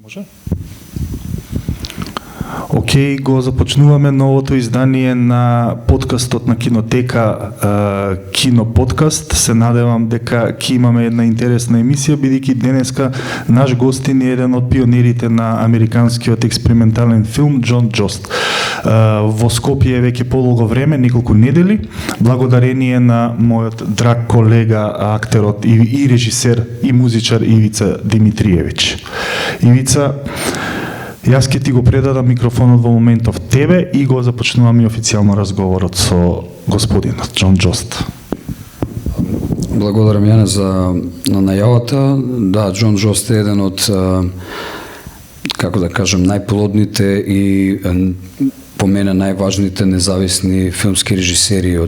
Може? Океј, го започнуваме новото издание на подкастот на Кинотека, Кино Поткаст. Се надевам дека ќе имаме една интересна емисија, бидејќи денеска наш гостин е еден од пионерите на американскиот експериментален филм Џост. Во Скопје веќе подолго време, неколку недели, благодарение на мојот драг колега, актерот и режисер и музичар Ивица Димитријевиќ. Ивица, јас ќе ти го предадам микрофонот во моментов тебе и го започнуваме официјално разговорот со господинот Џост. Благодарам, Јане, за најавата. Да, Џост е еден од, како да кажем, најплодните и по мене најважните независни филмски режисери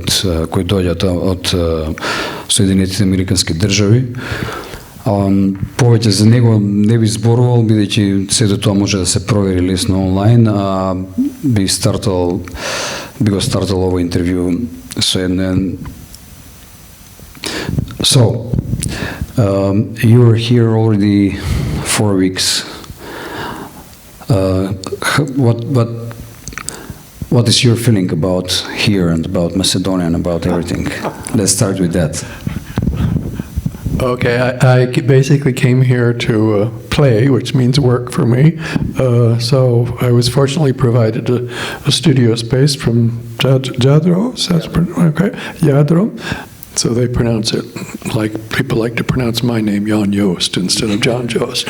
кои доаѓаат од Соединетите американски држави. Повеќе за него не би зборувал, бидејќи сето тоа може да се провери лесно онлайн, а би го стартал ово интервју со еден. So, you were here already 4 weeks. What is your feeling about here and about Macedonia and about everything? Let's start with that. Okay, I basically came here to play, which means work for me. So I was fortunately provided a studio space from Jadros, okay, Jadro. So they pronounce it like people like to pronounce my name, Jan Joost, instead of John Joost.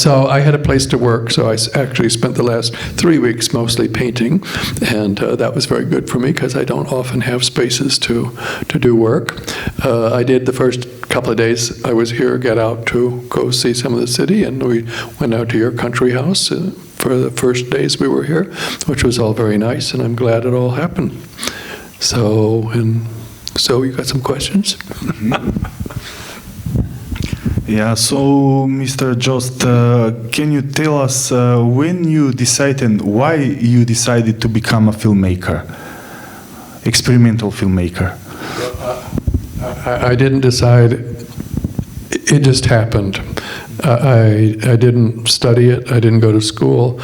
So I had a place to work, so I actually spent the last 3 weeks mostly painting, and that was very good for me because I don't often have spaces to do work. I did the first couple of days I was here get out to go see some of the city, and we went out to your country house for the first days we were here, which was all very nice, and I'm glad it all happened. So you got some questions? Yeah, so Mr. Џост, can you tell us when you decided and why you decided to become a filmmaker, experimental filmmaker? I didn't decide, it just happened. I didn't study it, I didn't go to school.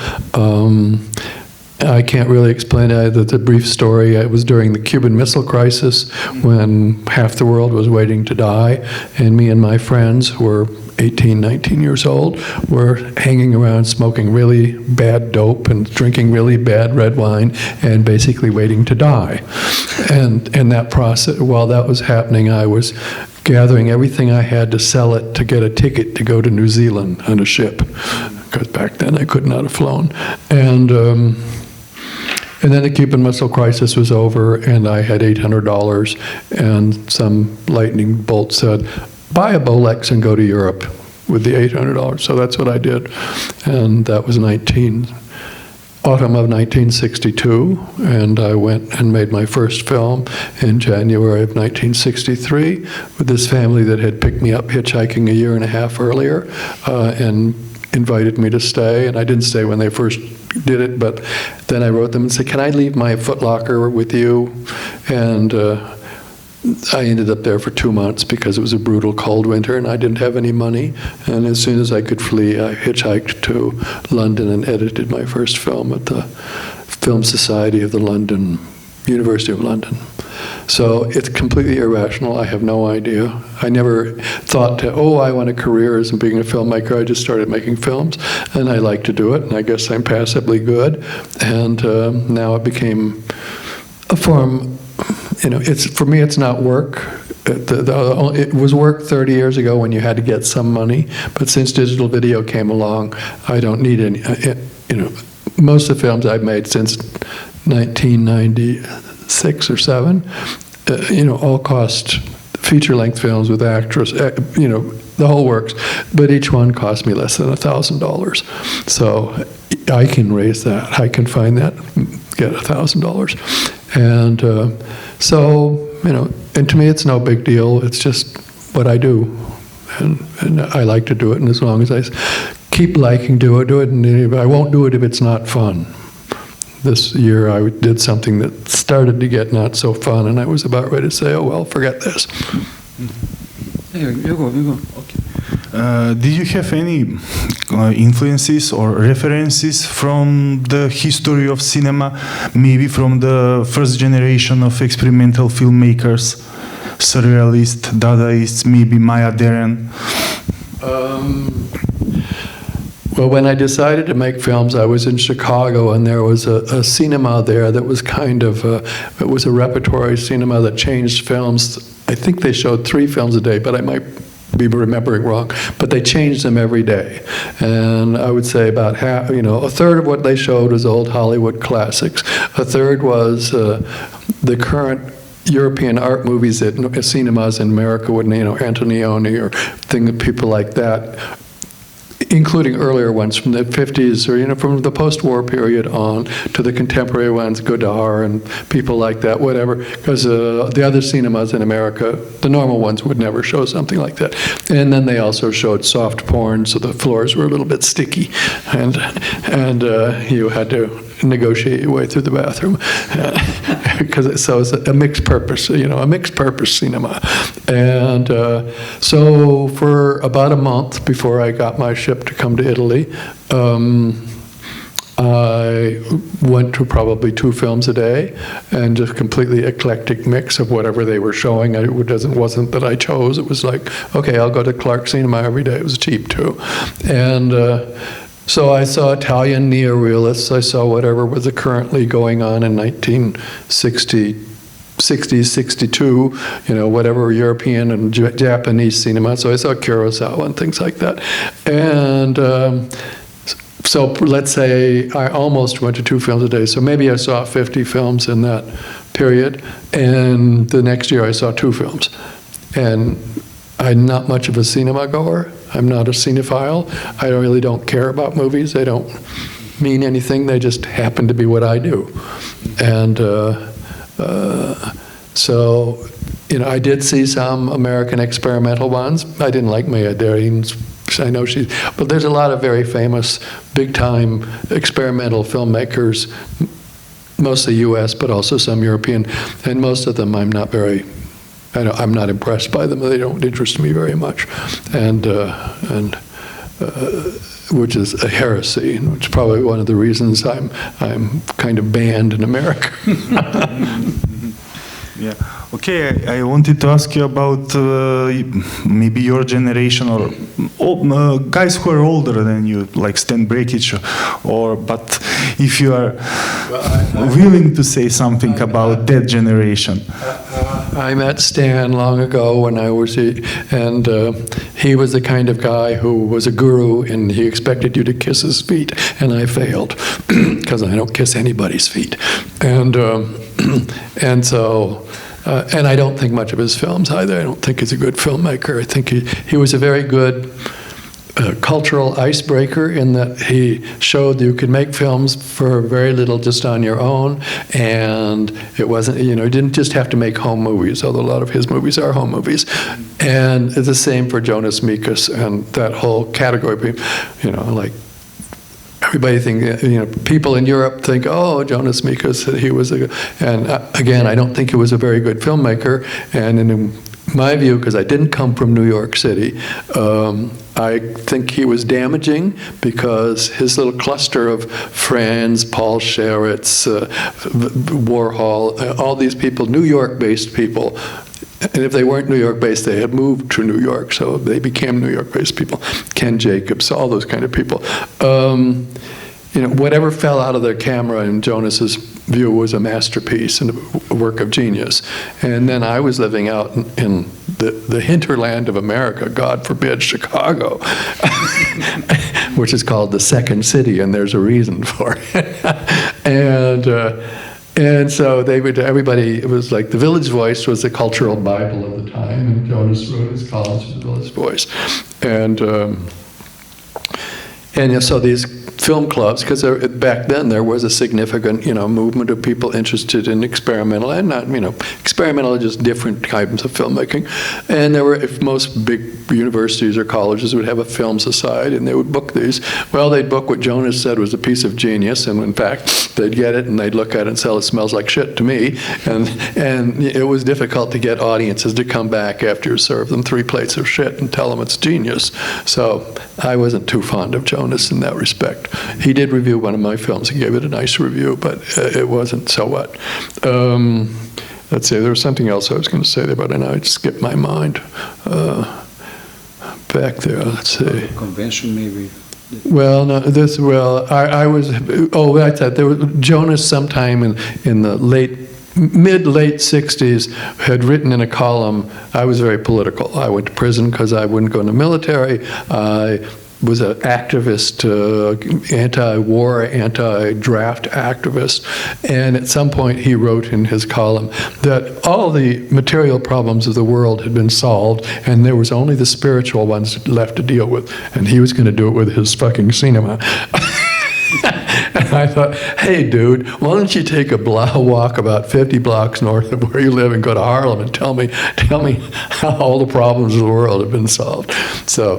I can't really explain it. The brief story, it was during the Cuban Missile Crisis when half the world was waiting to die, and me and my friends who were 18, 19 years old were hanging around smoking really bad dope and drinking really bad red wine and basically waiting to die. And in that process, while that was happening, I was gathering everything I had to sell it to get a ticket to go to New Zealand on a ship, because back then I could not have flown. And then the Cuban Missile Crisis was over, and I had $800, and some lightning bolt said, buy a Bolex and go to Europe with the $800. So that's what I did, and that was autumn of 1962, and I went and made my first film in January of 1963 with this family that had picked me up hitchhiking a year and a half earlier, and invited me to stay, and I didn't stay when they first did it, but then I wrote them and said, can I leave my footlocker with you? And I ended up there for 2 months because it was a brutal cold winter and I didn't have any money. And as soon as I could flee, I hitchhiked to London and edited my first film at the Film Society of the University of London. So it's completely irrational. I have no idea. I never thought I want a career as being a filmmaker. I just started making films, and I like to do it, and I guess I'm passably good. And now it became a form, for me it's not work. It was work 30 years ago when you had to get some money, but since digital video came along, I don't need any, most of the films I've made since 1996 or 7, all cost feature-length films with actors, the whole works, but each one cost me less than $1,000. So I can raise that, I can find that, get $1,000. And and to me it's no big deal, it's just what I do. And I like to do it, and as long as I keep liking do it, and I won't do it if it's not fun. This year I did something that started to get not so fun, and I was about ready to say, oh well, forget this. You go. Okay. Did you have any influences or references from the history of cinema, maybe from the first generation of experimental filmmakers, surrealists, Dadaists, maybe Maya Deren? Well, when I decided to make films, I was in Chicago, and there was a cinema there that was kind of, it was a repertory cinema that changed films. I think they showed 3 films a day, but I might be remembering wrong. But they changed them every day. And I would say about half, a third of what they showed was old Hollywood classics. A third was the current European art movies that cinemas in America would, Antonioni or people like that, including earlier ones from the 50s or, from the post-war period on to the contemporary ones, Godard and people like that, whatever, because the other cinemas in America, the normal ones would never show something like that. And then they also showed soft porn, so the floors were a little bit sticky, and you had to negotiate your way through the bathroom, because it's a mixed purpose, a mixed purpose cinema. And so for about a month before I got my ship to come to Italy, I went to probably 2 films a day, and just completely eclectic mix of whatever they were showing. It wasn't that I chose. It was like, okay, I'll go to Clark Cinema every day. It was cheap too, and. So I saw Italian neorealists. I saw whatever was currently going on in 1960, 62, whatever European and Japanese cinema. So I saw Kurosawa and things like that. And so let's say I almost went to 2 films a day. So maybe I saw 50 films in that period. And the next year I saw 2 films. And I'm not much of a cinema goer. I'm not a cinephile. I really don't care about movies. They don't mean anything. They just happen to be what I do. And so, I did see some American experimental ones. I didn't like Maya Deren's. I know but there's a lot of very famous, big-time experimental filmmakers, mostly U.S., but also some European, and most of them I'm not impressed by them. They don't interest me very much, and which is a heresy, which is probably one of the reasons I'm kind of banned in America. Yeah. Okay, I wanted to ask you about maybe your generation or guys who are older than you, like Stan Brekic, but if you are willing to say something about that generation. I met Stan long ago when I was, and he was the kind of guy who was a guru, and he expected you to kiss his feet, and I failed because I don't kiss anybody's feet, and so. And I don't think much of his films either. I don't think he's a good filmmaker. I think he was a very good cultural icebreaker in that he showed you could make films for very little just on your own, and it wasn't, you didn't just have to make home movies, although a lot of his movies are home movies. And it's the same for Jonas Mekas and that whole category, like everybody people in Europe think, oh, Jonas Mekas, he was and again, I don't think he was a very good filmmaker, and in my view, because I didn't come from New York City, I think he was damaging because his little cluster of friends, Paul Scherritz, Warhol, all these people, New York-based people, and if they weren't New York-based, they had moved to New York, so they became New York-based people. Ken Jacobs, all those kind of people. Whatever fell out of their camera in Jonas's view was a masterpiece and a work of genius. And then I was living out in the hinterland of America, God forbid, Chicago, which is called the second city, and there's a reason for it. And so everybody, it was like the Village Voice was the cultural Bible of the time, and Jonas wrote his columns for the Village Voice. And so these film clubs, because back then there was a significant, movement of people interested in experimental and not, experimental and just different types of filmmaking. And there were, if most big universities or colleges would have a film society, and they would book these. Well, they'd book what Jonas said was a piece of genius, and in fact, they'd get it and they'd look at it and say, it smells like shit to me. And it was difficult to get audiences to come back after you serve them 3 plates of shit and tell them it's genius. So I wasn't too fond of Jonas in that respect. He did review one of my films. He gave it a nice review, but it wasn't so what. Let's see, there was something else I was going to say there, but now I skipped my mind. Back there, let's see. Convention, maybe. Well, no, I was. Oh, I thought there was Jonas sometime in the mid-late 60s had written in a column. I was very political. I went to prison because I wouldn't go in the military. I was an activist, anti-war, anti-draft activist. And at some point he wrote in his column that all the material problems of the world had been solved and there was only the spiritual ones left to deal with. And he was going to do it with his fucking cinema. And I thought, hey, dude, why don't you take a walk about 50 blocks north of where you live and go to Harlem and tell me how all the problems of the world have been solved. So,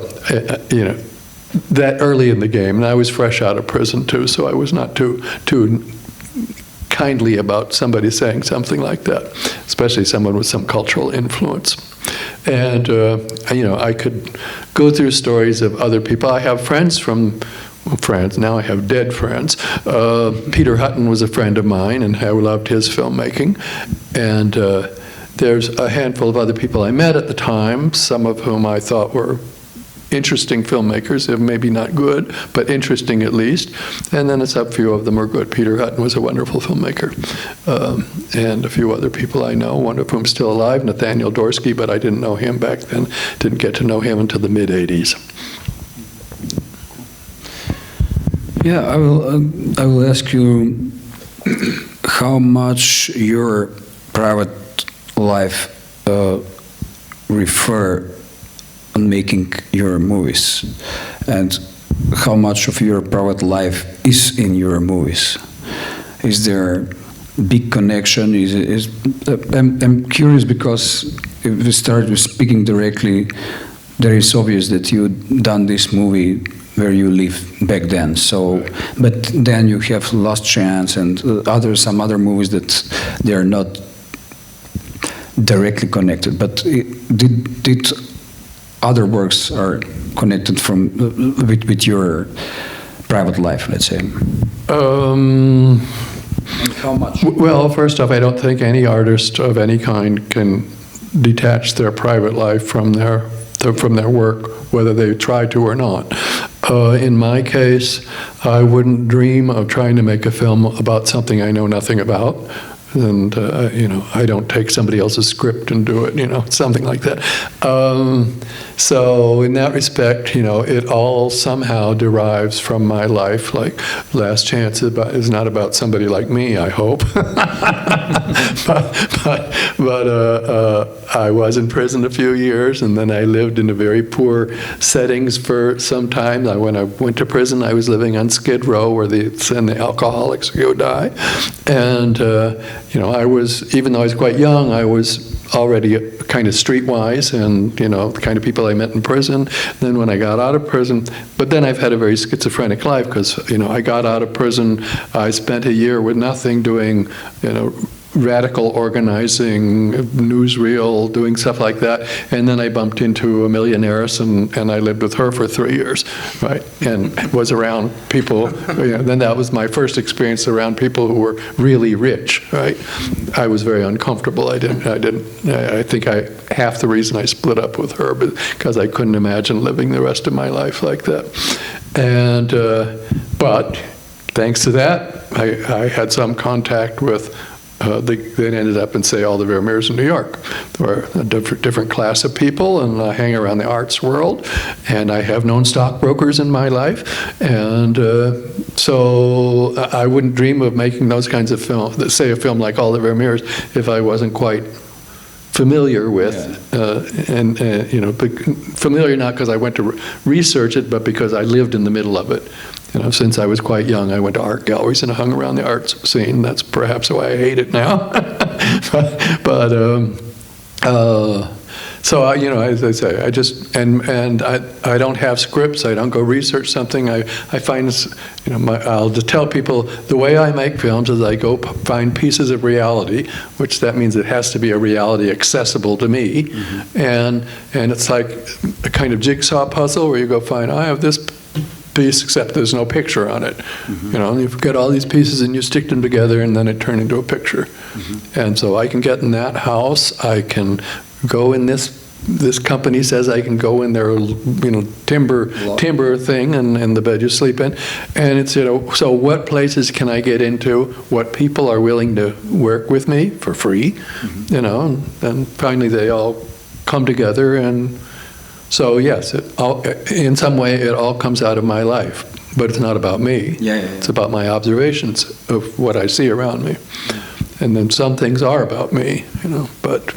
that early in the game, and I was fresh out of prison too, so I was not too kindly about somebody saying something like that, especially someone with some cultural influence. And I could go through stories of other people. I have friends now I have dead friends. Peter Hutton was a friend of mine, and I loved his filmmaking. And there's a handful of other people I met at the time, some of whom I thought were interesting filmmakers, maybe not good, but interesting at least. And then a few of them were good. Peter Hutton was a wonderful filmmaker. And a few other people I know, one of whom is still alive, Nathaniel Dorsky, but I didn't know him back then. Didn't get to know him until the mid-'80s. Yeah, I will ask you how much your private life refer on making your movies, and how much of your private life is in your movies. Is there big connection? I'm curious because if we start with speaking directly, there is obvious that you done this movie where you live back then. So, but then you have Last Chance and some other movies that they are not directly connected. But did other works are connected with your private life, let's say? And how much? Well, first off, I don't think any artist of any kind can detach their private life from their work, whether they try to or not. In my case, I wouldn't dream of trying to make a film about something I know nothing about. And, I don't take somebody else's script and do it, something like that. So in that respect, it all somehow derives from my life. Like Last Chance is not about somebody like me, I hope. but I was in prison a few years, and then I lived in a very poor settings for some time. When I went to prison, I was living on Skid Row, where the alcoholics go die. And I was, even though I was quite young, I was already kind of streetwise and, the kind of people I met in prison. Then when I got out of prison, but then I've had a very schizophrenic life because, I got out of prison, I spent a year with nothing doing, radical organizing, newsreel, doing stuff like that. And then I bumped into a millionaires and I lived with her for 3 years, right? And was around people, then that was my first experience around people who were really rich, right? I was very uncomfortable. I think half the reason I split up with her because I couldn't imagine living the rest of my life like that. And, but thanks to that, I had some contact with they ended up in, say, all the Vermeers in New York. There were a different class of people, and I hang around the arts world, and I have known stockbrokers in my life, and so I wouldn't dream of making those kinds of films, say a film like All the Vermeers, if I wasn't quite familiar with, familiar not because I went to research it, but because I lived in the middle of it. Since I was quite young, I went to art galleries and hung around the arts scene. That's perhaps why I hate it now. So, as I say, I just, and I don't have scripts. I don't go research something. I find, I'll just tell people the way I make films is I go find pieces of reality, which that means it has to be a reality accessible to me. And it's like a kind of jigsaw puzzle where you go find, I have this piece, except there's no picture on it. And you've got all these pieces and you stick them together and then it turned into a picture. And so I can get in that house, I can go in this company says I can go in their timber thing and the bed you sleep in, and it's so what places can I get into, what people are willing to work with me for free, and finally they all come together, and so yes, in some way it all comes out of my life, but it's not about me. It's about my observations of what I see around me, and then some things are about me, but.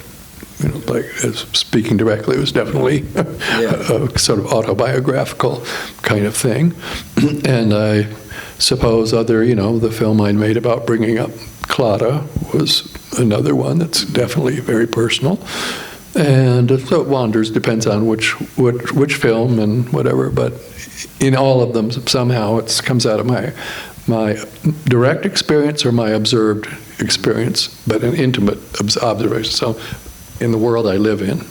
Like speaking directly, it was definitely a sort of autobiographical kind of thing. And I suppose the film I made about bringing up Clara was another one that's definitely very personal. And so it wanders, depends on which film and whatever, but in all of them, somehow it comes out of my direct experience or my observed experience, but an intimate observation. So in the world I live in.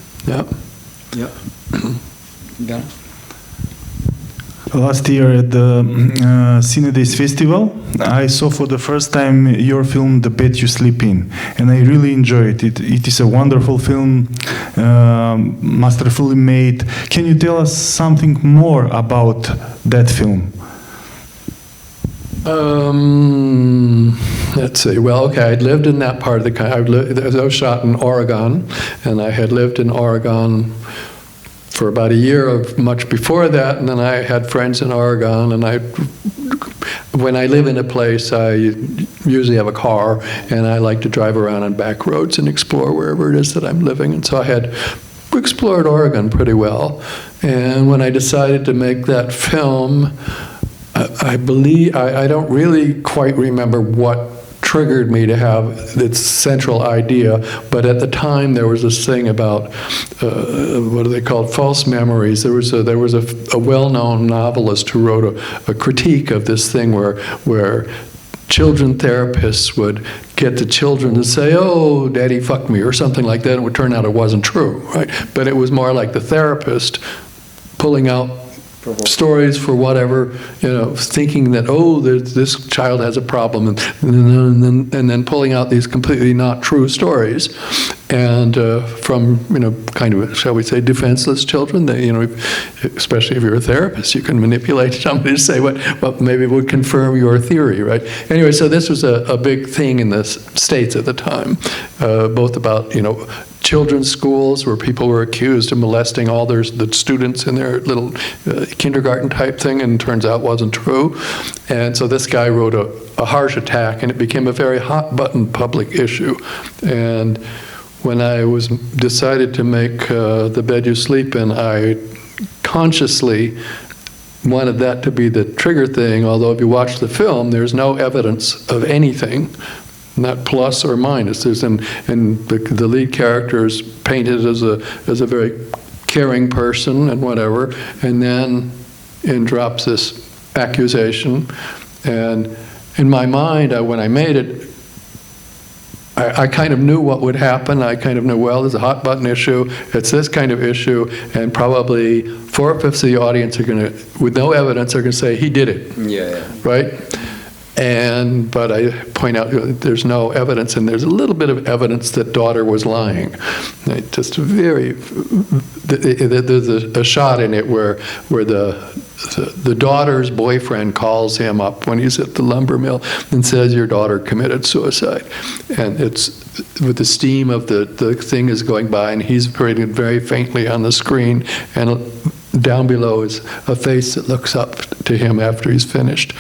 Last year at the Cine Days Festival, I saw for the first time your film, The Bed You Sleep In, and I really enjoyed it. It is a wonderful film, masterfully made. Can you tell us something more about that film? Let's see. Well, okay, I'd lived in that part of the country. I was shot in Oregon, and I had lived in Oregon for about a year or much before that, and then I had friends in Oregon, and when I live in a place, I usually have a car, and I like to drive around on back roads and explore wherever it is that I'm living, and so I had explored Oregon pretty well, and when I decided to make that film, I believe, I don't really quite remember what triggered me to have its central idea, but at the time there was this thing about, what are they called, false memories. There was a well-known novelist who wrote a critique of this thing where children therapists would get the children to say, "Oh, daddy fucked me," or something like that, and it would turn out it wasn't true, right? But it was more like the therapist pulling out stories for whatever, thinking that, this child has a problem, and then pulling out these completely not true stories, and from kind of, shall we say, defenseless children. That especially if you're a therapist, you can manipulate somebody to say what maybe would confirm your theory, right? Anyway, so this was a big thing in the States at the time, both about children's schools where people were accused of molesting all the students in their little kindergarten type thing, and it turns out wasn't true. And so this guy wrote a harsh attack, and it became a very hot button public issue. And when I decided to make The Bed You Sleep In, I consciously wanted that to be the trigger thing, although if you watch the film, there's no evidence of anything, not plus or minus. And the lead character is painted as a very caring person and whatever, and then drops this accusation. And in my mind, when I made it, I kind of knew what would happen. I kind of knew, well, there's a hot button issue. It's this kind of issue, and probably 4/5 of the audience are going to, with no evidence, are going to say he did it. Right. But I point out there's no evidence, and there's a little bit of evidence that daughter was lying. Just there's a shot in it where the daughter's boyfriend calls him up when he's at the lumber mill and says, "Your daughter committed suicide," and it's with the steam of the thing is going by, and he's paraded very faintly on the screen, and down below is a face that looks up to him after he's finished.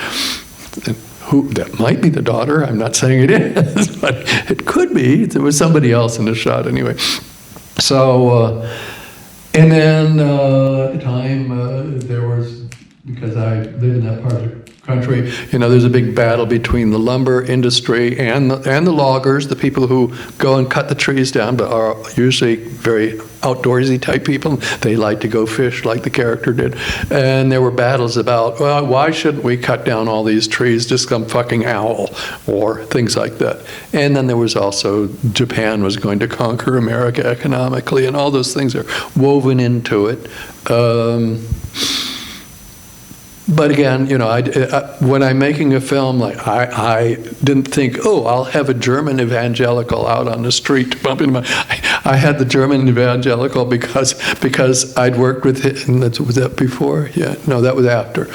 That might be the daughter. I'm not saying it is, but it could be. There was somebody else in the shot anyway. So, and then at the time there was, because I live in that part of country, there's a big battle between the lumber industry and the loggers, the people who go and cut the trees down, but are usually very outdoorsy type people. They like to go fish like the character did. And there were battles about, well, why shouldn't we cut down all these trees, just some fucking owl, or things like that. And then there was also Japan was going to conquer America economically, and all those things are woven into it. But again, when I'm making a film, I didn't think, I'll have a German evangelical out on the street bumping my. I had the German evangelical because I'd worked with him. Was that before? Yeah, no, that was after.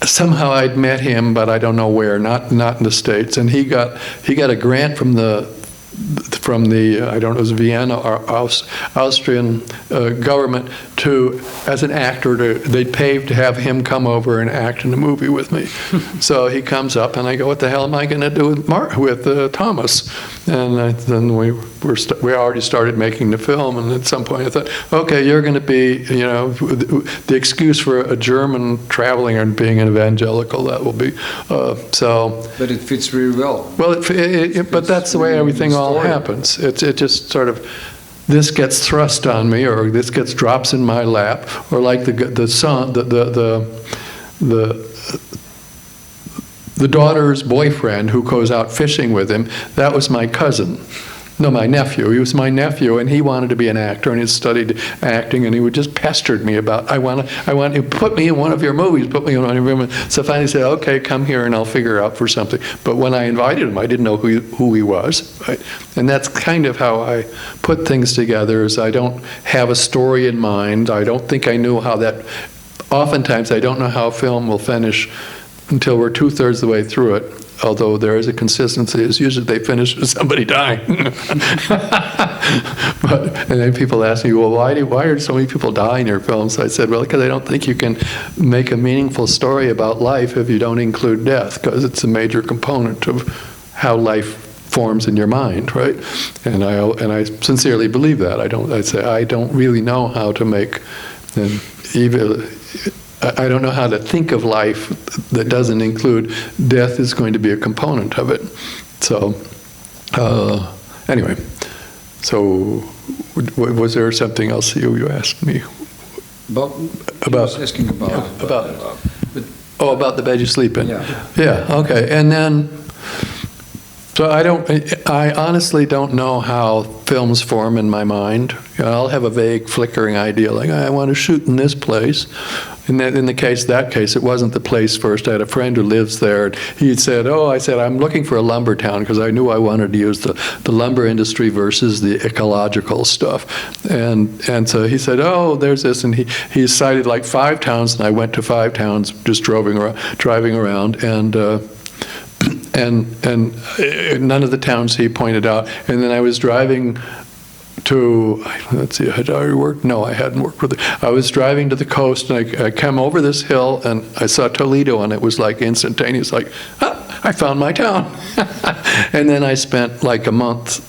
Somehow I'd met him, but I don't know where. Not in the States, and he got a grant from the I don't know, it was Vienna or Austrian government as an actor, they'd paid to have him come over and act in a movie with me. So he comes up and I go, what the hell am I going to do with Thomas? And then we already started making the film, and at some point I thought, okay, you're going to be, the excuse for a German traveling and being an evangelical, that will be, so. But it fits really well. Well, but that's the way everything all happens. It just sort of, this gets thrust on me, or this drops in my lap, or like the son, the daughter's boyfriend who goes out fishing with him. That was my cousin. No, my nephew. He was my nephew, and he wanted to be an actor, and he studied acting, and he would just pestered me about, I want you to put me in one of your movies, put me in one of your movies. So finally I said, okay, come here, and I'll figure out for something. But when I invited him, I didn't know who he was, right? And that's kind of how I put things together, is I don't have a story in mind. I don't think I knew how that, oftentimes I don't know how a film will finish until we're 2/3 of the way through it. Although there is a consistency, it's usually they finish with somebody dying. And then people ask me, well, why are so many people die in your films? I said, well, because I don't think you can make a meaningful story about life if you don't include death, because it's a major component of how life forms in your mind, right? And I sincerely believe that. I don't really know how to make, and even. I don't know how to think of life that doesn't include death is going to be a component of it. So, anyway, so was there something else you asked me? About was asking about the bed you sleep in. Yeah. Okay. And then, so I honestly don't know how films form in my mind. I'll have a vague flickering idea, like I want to shoot in this place. In that case, it wasn't the place first. I had a friend who lives there. He said, I'm looking for a lumber town, because I knew I wanted to use the lumber industry versus the ecological stuff. And so he said, there's this. And he cited like 5 towns, and I went to 5 towns just driving around. And none of the towns he pointed out. And then I was driving to, let's see, had I already worked? No, I hadn't worked with it. I was driving to the coast, and I came over this hill, and I saw Toledo, and it was like instantaneous, like, I found my town. And then I spent like a month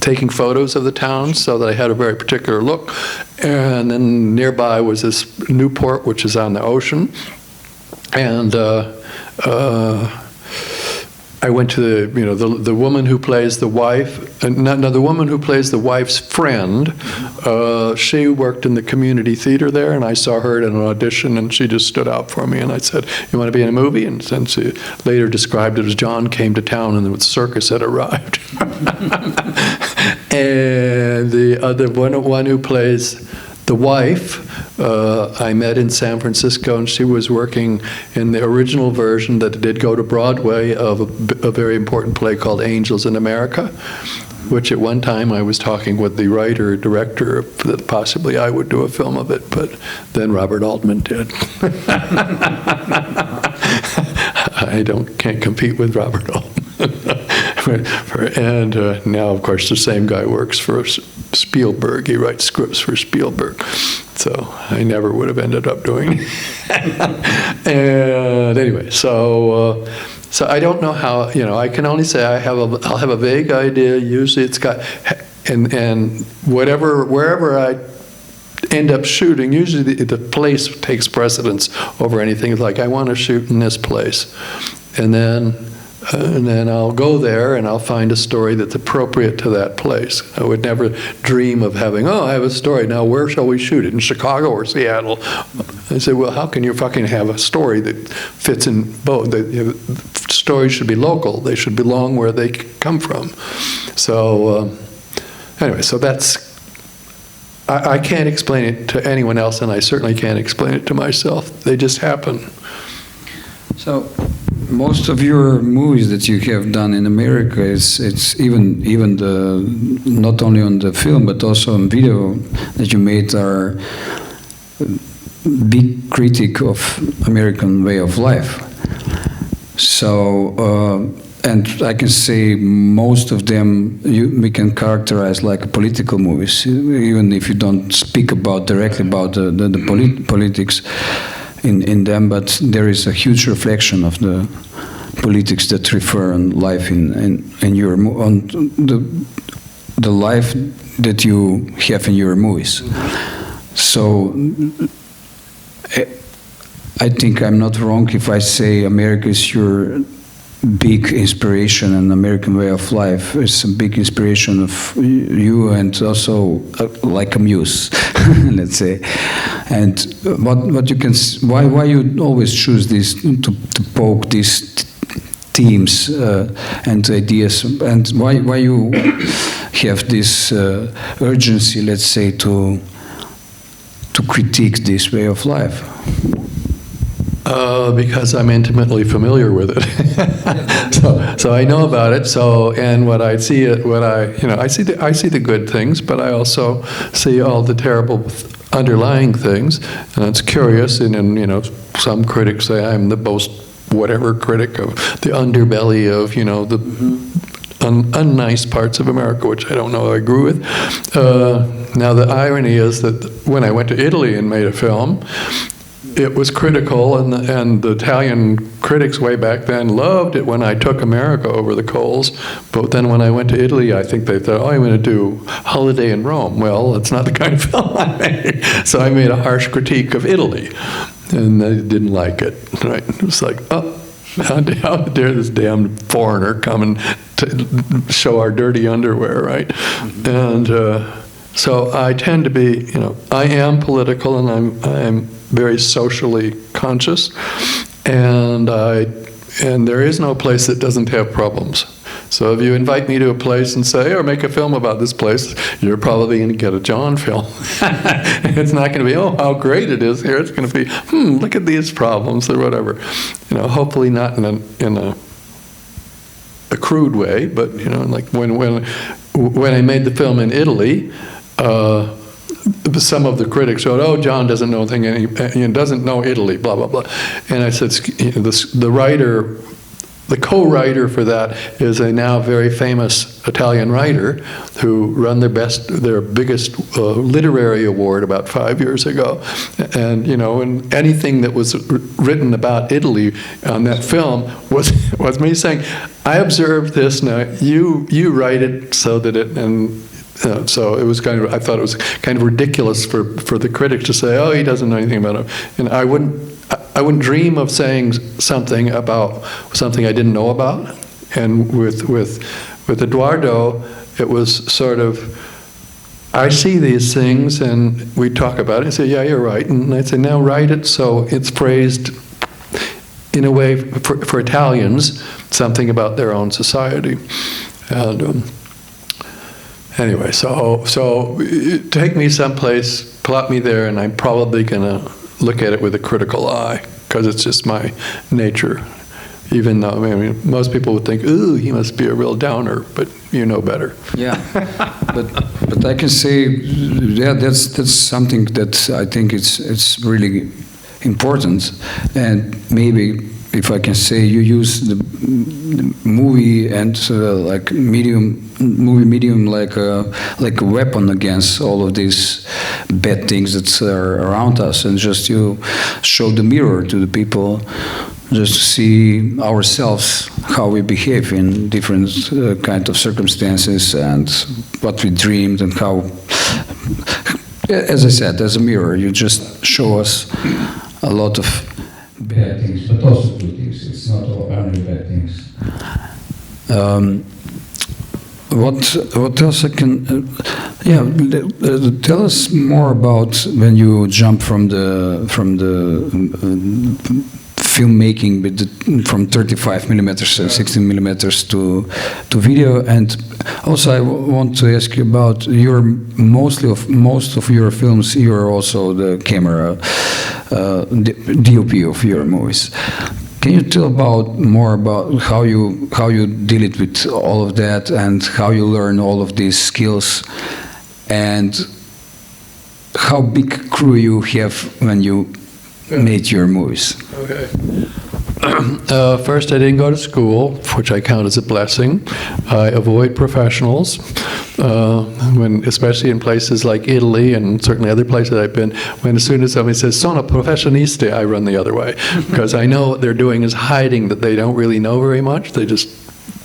taking photos of the town so that I had a very particular look. And then nearby was this Newport, which is on the ocean. And I went to the woman who plays the wife. The woman who plays the wife's friend. She worked in the community theater there, and I saw her at an audition, and she just stood out for me. And I said, "You want to be in a movie?" And then she later described it as John came to town, and the circus had arrived. And the other one who plays the wife, I met in San Francisco, and she was working in the original version that did go to Broadway of a very important play called Angels in America, which at one time I was talking with the writer, director, that possibly I would do a film of it, but then Robert Altman did. I can't compete with Robert Altman. And now, of course, the same guy works for Spielberg. He writes scripts for Spielberg. So I never would have ended up doing it. And anyway, so I don't know how, I can only say I'll have a vague idea. Usually it's got, and wherever I end up shooting, usually the place takes precedence over anything. It's like, I want to shoot in this place. And then I'll go there and I'll find a story that's appropriate to that place. I would never dream of having, I have a story, now where shall we shoot it, in Chicago or Seattle? I say, well, how can you fucking have a story that fits in both? The stories should be local. They should belong where they come from. So anyway, so that's, I can't explain it to anyone else, and I certainly can't explain it to myself. They just happen. So most of your movies that you have done in America, it's even the, not only on the film but also on video that you made, are big critic of American way of life. So and I can say most of them we can characterize like political movies, even if you don't speak about directly about the politics in them, but there is a huge reflection of the politics that refer on life in your on the life that you have in your movies. So I think I'm not wrong if I say America is your big inspiration, and American way of life is a big inspiration of you, and also like a muse, let's say. And what you can, why you always choose this to poke these themes and ideas, and why you have this urgency, let's say, to critique this way of life? Because I'm intimately familiar with it, so I know about it. So, and what I see, I see the good things, but I also see all the terrible underlying things, and it's curious. And some critics say I'm the most whatever critic of the underbelly of the unnice parts of America, which I don't know I agree with. Now the irony is that when I went to Italy and made a film, it was critical, and the Italian critics way back then loved it when I took America over the coals. But then when I went to Italy, I think they thought, I'm going to do Holiday in Rome. Well, it's not the kind of film I made. So I made a harsh critique of Italy, and they didn't like it. Right? It was like, how dare this damn foreigner come and show our dirty underwear, right? And so I tend to be, I am political, and I'm very socially conscious, and there is no place that doesn't have problems. So if you invite me to a place and say, or make a film about this place, you're probably going to get a John film. It's not going to be, how great it is here. It's going to be, look at these problems or whatever. Hopefully not in a crude way, but like when I made the film in Italy, some of the critics showed, John doesn't know anything, doesn't know Italy, blah, blah, blah. And I said, the co-writer for that is a now very famous Italian writer who won their biggest literary award about 5 years ago. And, and anything that was written about Italy on that film was me saying, I observed this, now you write it so that it, and so it was I thought it was kind of ridiculous for the critic to say, he doesn't know anything about it. And I wouldn't dream of saying something about something I didn't know about. And with Eduardo, it was sort of, I see these things and we talk about it and say, yeah, you're right. And I'd say, now write it so it's phrased in a way for Italians, something about their own society. And anyway, so take me someplace, plot me there, and I'm probably going to look at it with a critical eye, because it's just my nature. Even though, most people would think, ooh, he must be a real downer, but you know better. Yeah, but I can say, that's something that I think it's really important, and maybe, if I can say, you use the movie and like movie medium like a weapon against all of these bad things that are around us, and just you show the mirror to the people, just to see ourselves, how we behave in different kind of circumstances, and what we dreamed, and how As I said, as a mirror, you just show us a lot of bad things, but also good things. It's not all only bad things. What else I can? Tell us more about when you jump from the filmmaking from 35 millimeters and 16 millimeters to video. And also I want to ask you about most of your films. You're also the camera DOP of your movies. Can you tell more about how you deal it with all of that and how you learn all of these skills and how big crew you have when you made your movies? Okay. First, I didn't go to school, which I count as a blessing. I avoid professionals, especially in places like Italy and certainly other places I've been. As soon as somebody says "sono professionista," I run the other way because I know what they're doing is hiding that they don't really know very much. They just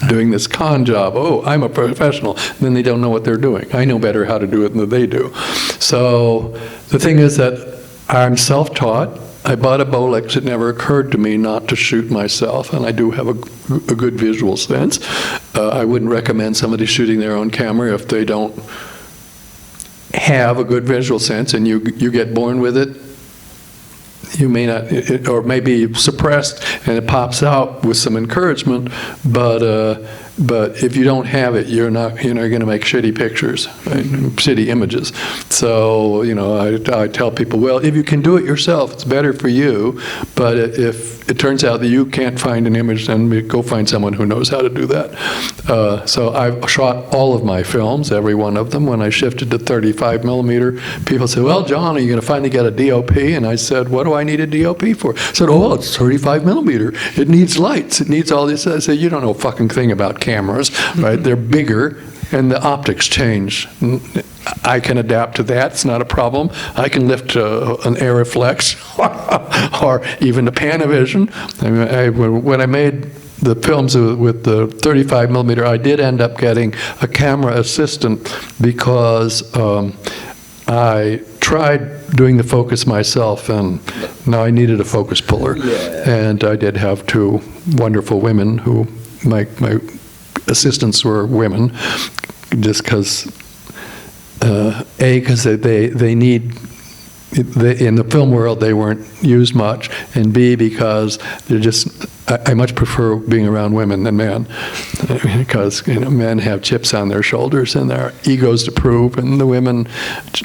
doing this con job. Oh, I'm a professional. And then they don't know what they're doing. I know better how to do it than they do. So the thing is that I'm self-taught. I bought a Bolex. It never occurred to me not to shoot myself, and I do have a good visual sense. I wouldn't recommend somebody shooting their own camera if they don't have a good visual sense, and you get born with it. You may not, or maybe suppressed, and it pops out with some encouragement. But if you don't have it, you're not going to make shitty pictures, right? Shitty images. So I tell people, well, if you can do it yourself, it's better for you. But if it turns out that you can't find an image, then go find someone who knows how to do that. So I've shot all of my films, every one of them. When I shifted to 35 millimeter, people said, well, John, are you going to finally get a DOP? And I said, what do I need a DOP for? I said, oh, it's 35 millimeter. It needs lights. It needs all this. I said, you don't know a fucking thing about cameras, right? They're bigger, and the optics change. I can adapt to that. It's not a problem. I can lift an Aeroflex or even a Panavision. When I made the films with the 35 millimeter, I did end up getting a camera assistant because I tried doing the focus myself, and now I needed a focus puller. Yeah. And I did have two wonderful women who my assistants were women, just because because they need, in the film world they weren't used much, and B, because they're just, I much prefer being around women than men, because men have chips on their shoulders and their egos to prove, and the women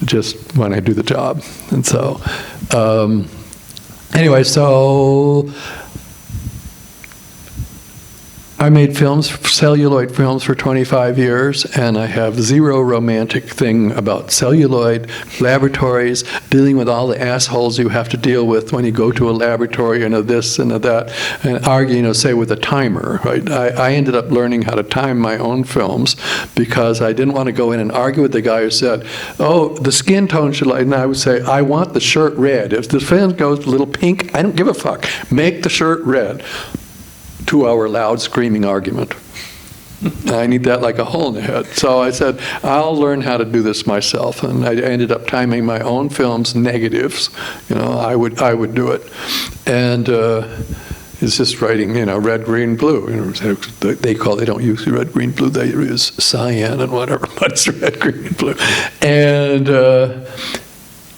just want to do the job. And so anyway, so I made films, celluloid films, for 25 years, and I have zero romantic thing about celluloid, laboratories, dealing with all the assholes you have to deal with when you go to a laboratory, and this and that, and argue, say, with a timer, right? I ended up learning how to time my own films because I didn't want to go in and argue with the guy who said, oh, the skin tone should like, and I would say, I want the shirt red. If the film goes a little pink, I don't give a fuck. Make the shirt red. 2-hour loud screaming argument. I need that like a hole in the head. So I said, I'll learn how to do this myself. And I ended up timing my own films negatives. I would do it. And it's just writing, red, green, blue. They don't use red, green, blue. They use cyan and whatever, but it's red, green, and blue.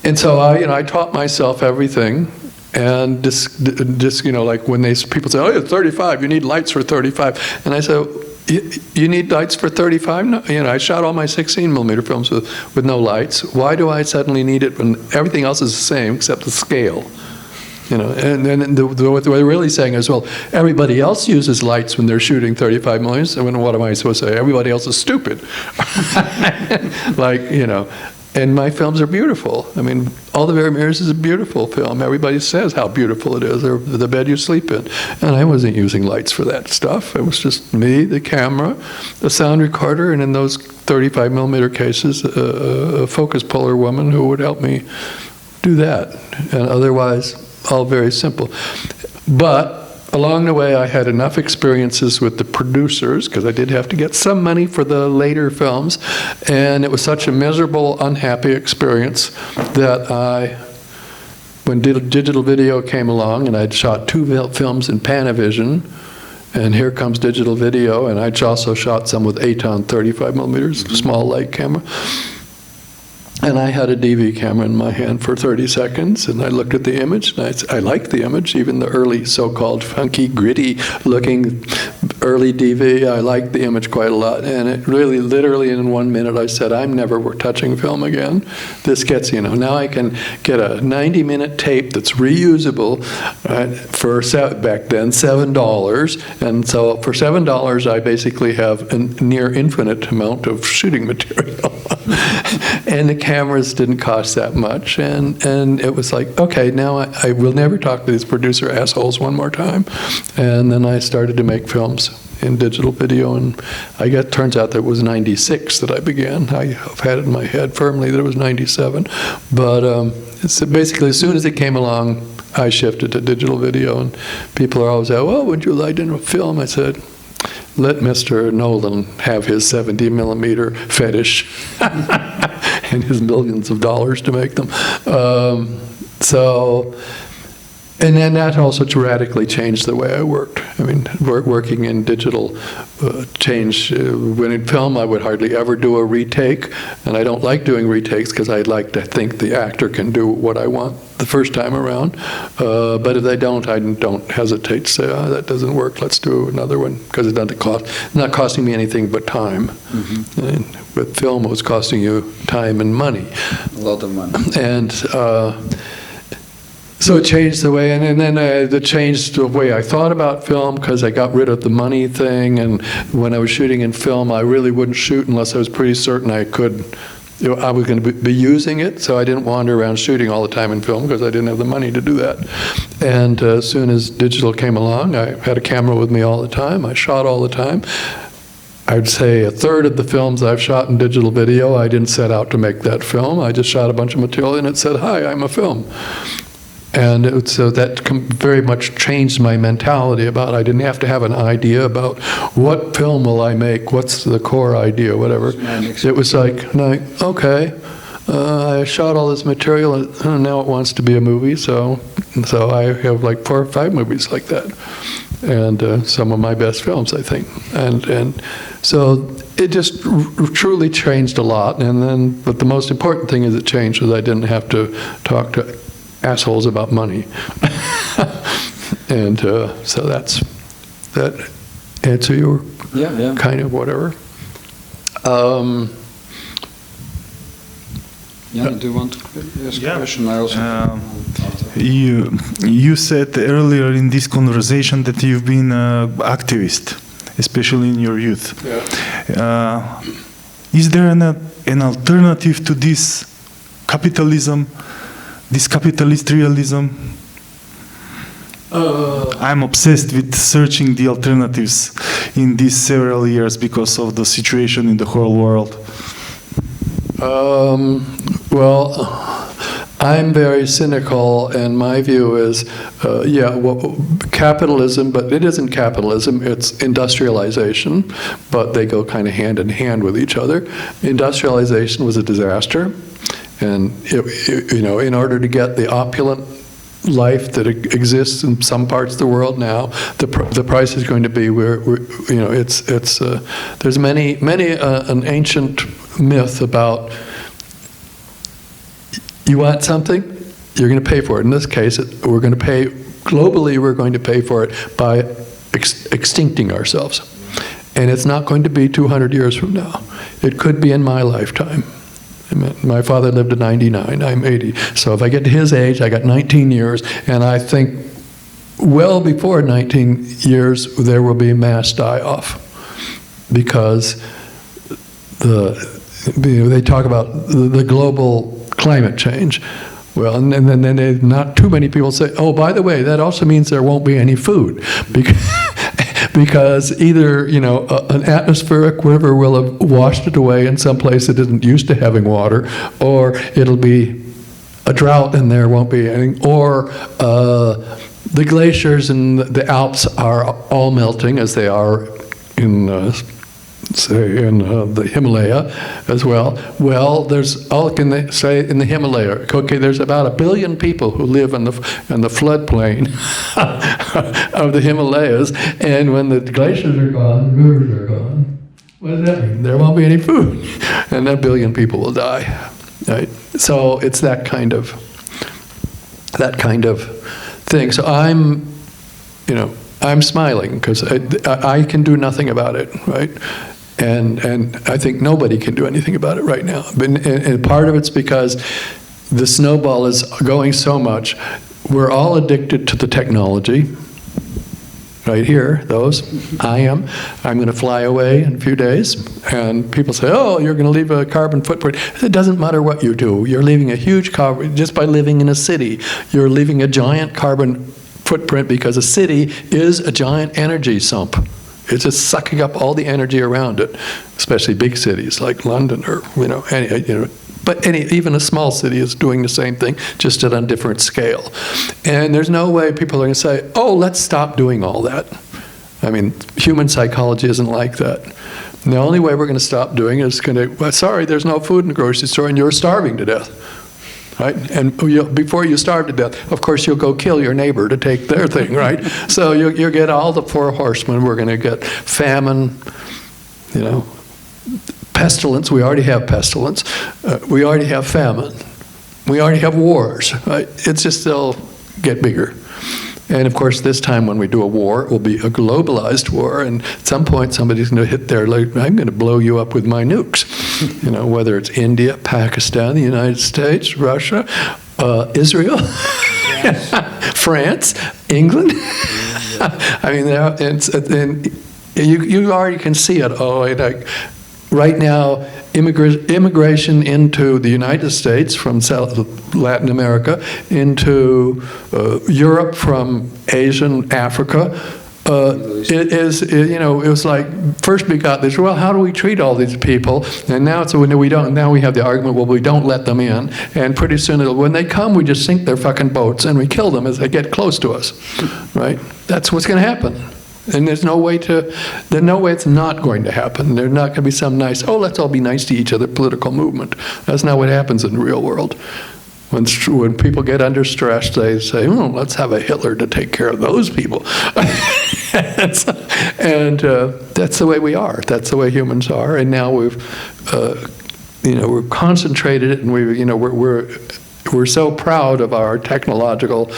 And so I taught myself everything. And just like when people say, oh, it's 35, you need lights for 35. And I said, you need lights for 35? No, I shot all my 16 millimeter films with no lights. Why do I suddenly need it when everything else is the same except the scale? And then what they're really saying is, well, everybody else uses lights when they're shooting 35 millimeters. And what am I supposed to say? Everybody else is stupid. And my films are beautiful. I mean, All the Very Mirrors is a beautiful film. Everybody says how beautiful it is, or the bed you sleep in. And I wasn't using lights for that stuff. It was just me, the camera, a sound recorder, and in those 35 millimeter cases, a focus puller woman who would help me do that. And otherwise, all very simple. But along the way, I had enough experiences with the producers, because I did have to get some money for the later films, and it was such a miserable, unhappy experience that when digital video came along, and I'd shot 2 films in Panavision, and here comes digital video, and I'd also shot some with Aton 35 millimeters, small light camera. And I had a DV camera in my hand for 30 seconds, and I looked at the image, and I liked the image, even the early so-called funky, gritty-looking early DV. I liked the image quite a lot, and it really, literally in 1 minute, I said, I'm never touching film again. This gets, now I can get a 90-minute tape that's reusable for, back then, $7, and so for $7, I basically have a near infinite amount of shooting material. And the cameras didn't cost that much, and it was like, okay, now I will never talk to these producer assholes one more time. And then I started to make films in digital video, and turns out that it was 96 that I began. I've had it in my head firmly that it was 97, but so basically as soon as it came along, I shifted to digital video, and people are always like, well, would you like to film? I said, let Mr. Nolan have his 70 millimeter fetish and his millions of dollars to make them. And then that also radically changed the way I worked. I mean, working in digital changed. When in film, I would hardly ever do a retake, and I don't like doing retakes because I like to think the actor can do what I want the first time around. But if they don't, I don't hesitate to say, that doesn't work, let's do another one, because it doesn't cost, it's not costing me anything but time. Mm-hmm. And with film, it was costing you time and money. A lot of money. And so it changed the way, and then it changed the way I thought about film, because I got rid of the money thing, and when I was shooting in film, I really wouldn't shoot unless I was pretty certain I was going to be using it, so I didn't wander around shooting all the time in film because I didn't have the money to do that. And as soon as digital came along, I had a camera with me all the time. I shot all the time. I'd say a third of the films I've shot in digital video, I didn't set out to make that film. I just shot a bunch of material and it said, hi, I'm a film. And so that very much changed my mentality about, I didn't have to have an idea about what film will I make, what's the core idea, whatever. It was like, okay, I shot all this material and now it wants to be a movie, so I have like 4 or 5 movies like that. And some of my best films, I think. And so it just truly changed a lot. But the most important thing is it changed was I didn't have to talk to assholes about money. And so that answer your kind of whatever. Jan, do you want to ask a question? I also you said earlier in this conversation that you've been an activist, especially in your youth. Yeah. Is there an alternative to this capitalism? This capitalist realism? I'm obsessed with searching the alternatives in these several years because of the situation in the whole world. Well, I'm very cynical, and my view is, capitalism, but it isn't capitalism, it's industrialization, but they go kind of hand in hand with each other. Industrialization was a disaster. And, in order to get the opulent life that exists in some parts of the world now, the price is going to be there's an ancient myth about you want something, you're going to pay for it. In this case, we're going to pay for it by extincting ourselves. And it's not going to be 200 years from now. It could be in my lifetime. My father lived to 99, I'm 80. So if I get to his age, I got 19 years, and I think well before 19 years there will be mass die-off, because they talk about the global climate change. Well, and then not too many people say, oh, by the way, that also means there won't be any food, because either, an atmospheric river will have washed it away in some place that isn't used to having water, or it'll be a drought and there won't be anything, or the glaciers in the Alps are all melting as they are in the Himalaya as well. Well, there's in the Himalaya. Okay, there's about 1 billion people who live in the floodplain of the Himalayas, and when the glaciers are gone, the rivers are gone. What does that mean? There won't be any food, and that 1 billion people will die. Right? So it's that kind of thing. So I'm smiling because I can do nothing about it, right? And I think nobody can do anything about it right now. And part of it's because the snowball is going so much. We're all addicted to the technology. Right here, I'm going to fly away in a few days. And people say, oh, you're going to leave a carbon footprint. It doesn't matter what you do. You're leaving a huge carbon, just by living in a city, you're leaving a giant carbon footprint because a city is a giant energy sump. It's just sucking up all the energy around it, especially big cities like London or, but even a small city is doing the same thing, just at a different scale. And there's no way people are going to say, oh, let's stop doing all that. I mean, human psychology isn't like that. And the only way we're going to stop doing it is sorry, there's no food in the grocery store and you're starving to death. Right? And before you starve to death, of course, you'll go kill your neighbor to take their thing, right? So you'll get all the 4 horsemen. We're going to get famine, pestilence. We already have pestilence. We already have famine. We already have wars, right? It's just they'll get bigger. And of course, this time when we do a war, it will be a globalized war. And at some point, somebody's going to hit there, like, I'm going to blow you up with my nukes. Whether it's India, Pakistan, the United States, Russia, Israel, France, England. I mean, you already can see it. Right now, immigration into the United States from Latin America, into Europe from Asia and Africa, it was like, first we got this, well, how do we treat all these people? And now now we have the argument, well, we don't let them in. And pretty soon, when they come, we just sink their fucking boats and we kill them as they get close to us, right? That's what's going to happen. And there's no way it's not going to happen. There's not going to be some nice, let's all be nice to each other political movement. That's not what happens in the real world. When people get under stress, they say, let's have a Hitler to take care of those people. and that's the way we are. That's the way humans are. And now we've concentrated it, and we're so proud of our technological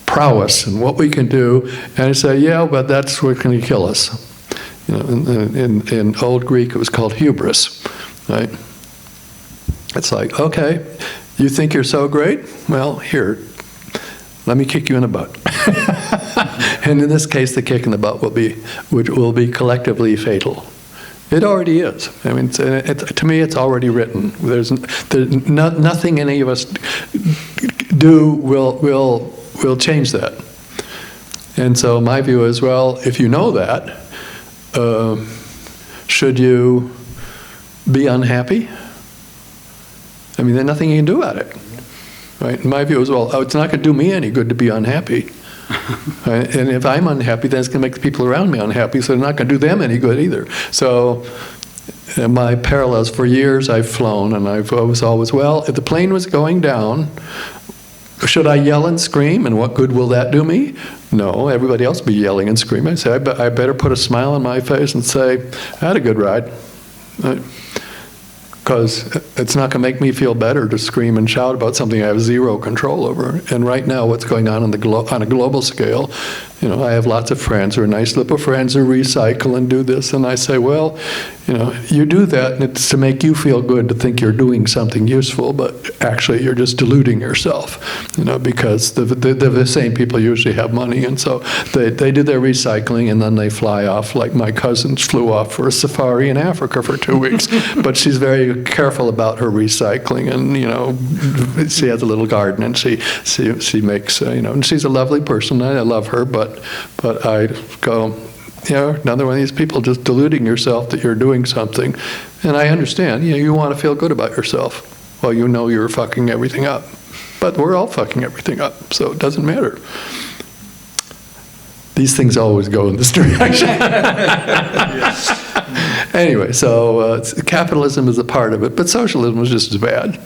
prowess and what we can do, and I say, but that's what's going to kill us. In Old Greek, it was called hubris, right? It's like, okay, you think you're so great? Well, here, let me kick you in the butt. And in this case, the kick in the butt will be collectively fatal. It already is. I mean, to me, it's already written. There's nothing any of us do will change that. And so my view is, well, if you know that, should you be unhappy? I mean, there's nothing you can do about it. Right? And my view is, well, it's not going to do me any good to be unhappy. Right? And if I'm unhappy, then it's going to make the people around me unhappy, so they're not going to do them any good either. So my parallels, for years I've flown, and I was always, well, if the plane was going down, should I yell and scream, and what good will that do me? No, everybody else will be yelling and screaming. I say, I better put a smile on my face and say, I had a good ride. Because it's not going to make me feel better to scream and shout about something I have zero control over. And right now, what's going on a global scale, I have lots of friends who are nice little friends who recycle and do this, and I say, well, you do that, and it's to make you feel good to think you're doing something useful, but actually you're just deluding yourself, because the same people usually have money, and so they do their recycling, and then they fly off, like my cousins flew off for a safari in Africa for 2 weeks, but she's very careful about her recycling, and she has a little garden, and she makes and she's a lovely person, and I love her, but I go, another one of these people just deluding yourself that you're doing something. And I understand, you want to feel good about yourself. Well, you're fucking everything up. But we're all fucking everything up, so it doesn't matter. These things always go in this direction. Anyway, so capitalism is a part of it, but socialism was just as bad.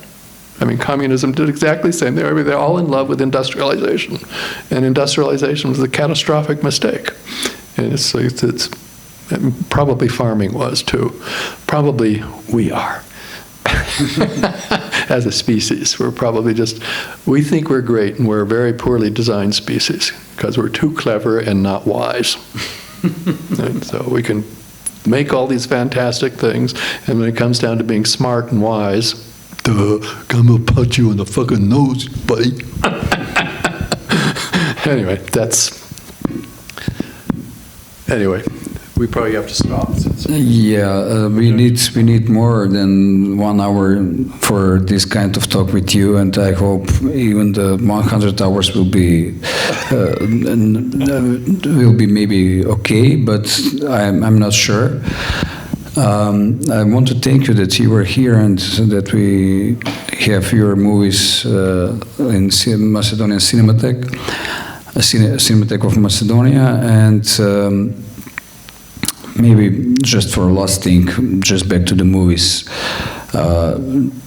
I mean, communism did exactly the same. They're all in love with industrialization, and industrialization was a catastrophic mistake. And it's probably farming was too. Probably we are. As a species, we're probably we think we're great, and we're a very poorly designed species because we're too clever and not wise. And so we can make all these fantastic things, and when it comes down to being smart and wise, I'm gonna punch you in the fucking nose, buddy. Anyway, we probably have to stop. We need more than 1 hour for this kind of talk with you, and I hope even the 100 hours will be maybe okay, but I'm not sure. I want to thank you that you were here and that we have your movies in Macedonian Cinematheque of Macedonia, and maybe just for last thing, just back to the movies.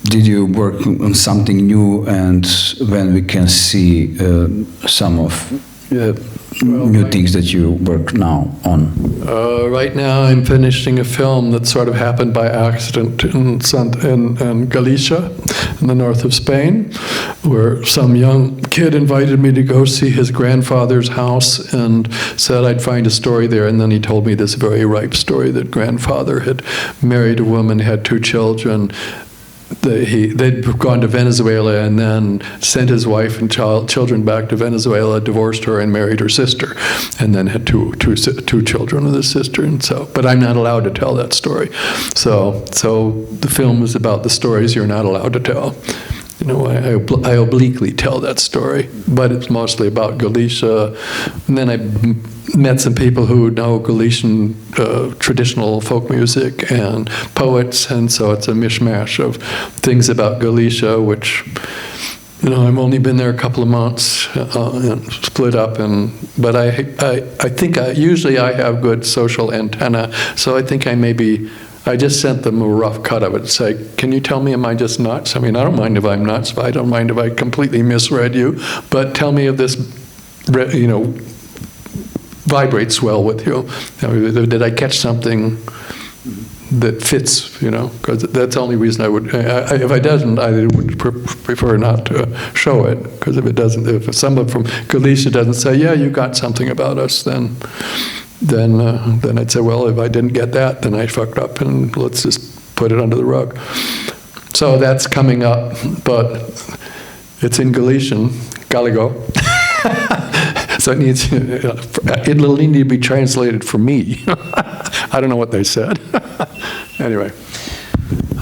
Did you work on something new, and when we can see some of new things that you work now on? Right now I'm finishing a film that sort of happened by accident in Galicia, in the north of Spain, where some young kid invited me to go see his grandfather's house and said I'd find a story there, and then he told me this very ripe story that grandfather had married a woman, had 2 children. They'd gone to Venezuela and then sent his wife and children back to Venezuela, divorced her and married her sister, and then had two children with his sister. And so, but I'm not allowed to tell that story. So the film is about the stories you're not allowed to tell. You know, I obliquely tell that story, but it's mostly about Galicia. And then I met some people who know Galician traditional folk music and poets, and so it's a mishmash of things about Galicia, which, you know, I've only been there a couple of months and split up, but I think usually I have good social antenna, so I think I just sent them a rough cut of it. Say, can you tell me, am I just nuts? I mean, I don't mind if I'm nuts. I don't mind if I completely misread you. But tell me if this, you know, vibrates well with you. Did I catch something that fits, you know? Because that's the only reason I would, if I doesn't, I would prefer not to show it. Because if it doesn't, if someone from Galicia doesn't say, yeah, you got something about us, then I'd say, well, if I didn't get that, then I fucked up, and let's just put it under the rug. So that's coming up, but it's in Galician, Gallego. So it'll need to be translated for me. I don't know what they said. Anyway.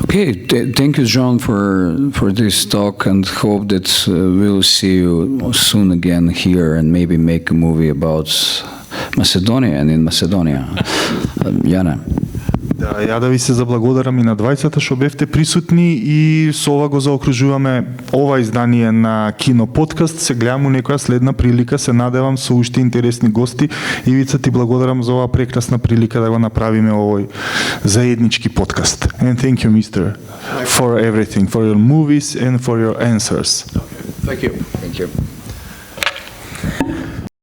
Okay, thank you, John, for this talk, and hope that we'll see you soon again here and maybe make a movie about Macedonia and in Macedonia. Јане. Да, ја да ви се заблагодарам и на двајцата што бевте присутни, и со ова го заокружуваме ова издание на Кино Подкаст. Се гледам у некоја следна прилика, се надевам со уште интересни гости. Ивица, ти благодарам за оваа прекрасна прилика да го направиме овој заеднички подкаст. And thank you, mister, for everything, for your movies and for your answers. Thank you. Thank you.